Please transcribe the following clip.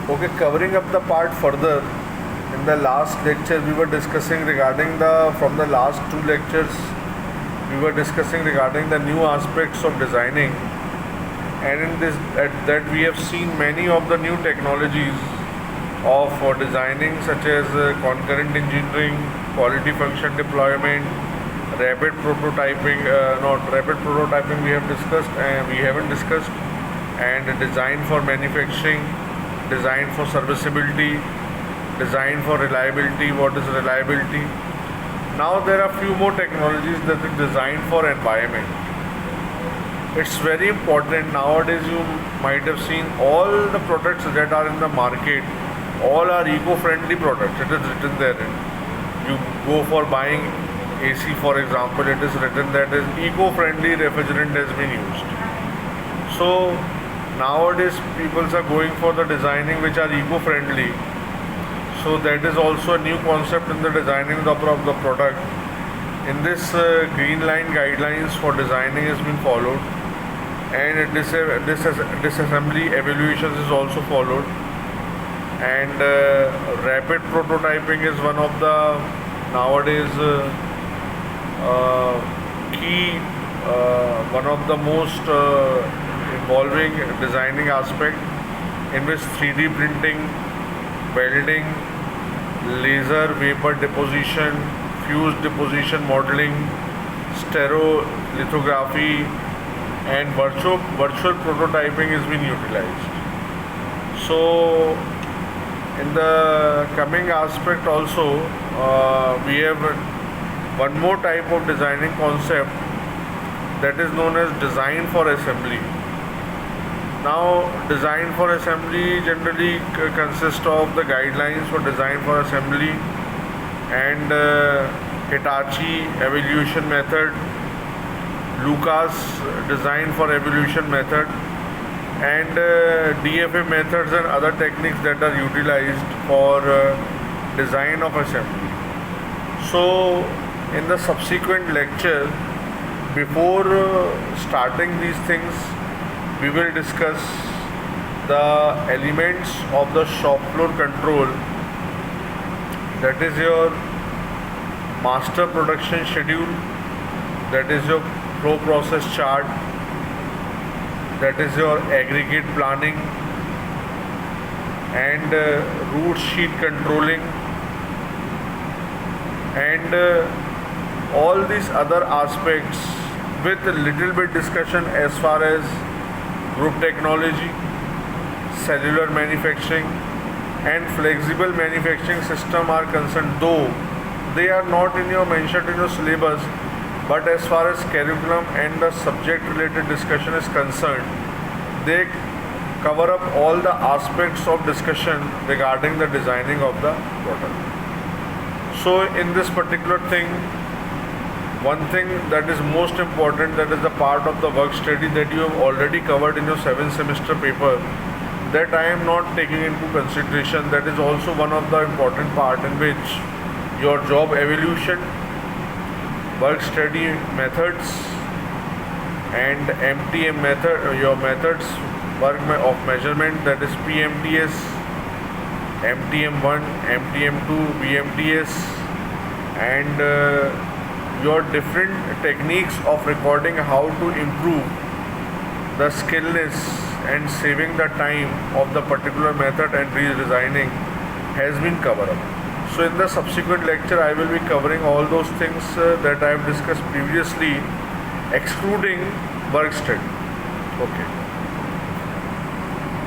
Okay, covering up the part further, in the last lecture we were discussing regarding from the last two lectures, we were discussing regarding the new aspects of designing, and in this at that we have seen many of the new technologies of designing, such as concurrent engineering, quality function deployment, rapid prototyping. Not rapid prototyping we have discussed, and we haven't discussed, and design for manufacturing, design for serviceability, design for reliability. What is reliability? Now there are few more technologies that are designed for environment. It's very important nowadays. You might have seen all the products that are in the market, all are eco-friendly products. It is written there. You go for buying AC, for example, it is written that is eco-friendly refrigerant has been used. So nowadays people are going for the designing which are eco-friendly. So that is also a new concept in the designing of the product. In this, green line guidelines for designing has been followed, and disassembly evaluations is also followed, and rapid prototyping is one of the nowadays key, one of the most involving designing aspect, in which 3D printing, welding, laser vapor deposition, fuse deposition modeling, stereolithography, and virtual prototyping is being utilized. So in the coming aspect also, we have one more type of designing concept, that is known as design for assembly. Now, design for assembly generally consists of the guidelines for design for assembly, and Hitachi evolution method, Lucas design for evolution method, and DFA methods and other techniques that are utilized for design of assembly. So in the subsequent lecture, before starting these things, we will discuss the elements of the shop floor control, that is your master production schedule, that is your flow process chart, that is your aggregate planning, and route sheet controlling, and all these other aspects, with a little bit discussion as far as group technology, cellular manufacturing, and flexible manufacturing system are concerned, though they are not mentioned in your syllabus, but as far as curriculum and the subject related discussion is concerned, they cover up all the aspects of discussion regarding the designing of the product. So in this particular thing, one thing that is most important, that is the part of the work study that you have already covered in your 7th semester paper, that I am not taking into consideration. That is also one of the important part, in which your job evolution, work study methods, and MTM method, your methods of measurement, that is PMTS, MTM1, MTM2, BMTS, and your different techniques of recording, how to improve the skillness and saving the time of the particular method and redesigning has been covered up. So in the subsequent lecture, I will be covering all those things that I have discussed previously, excluding work study. Okay.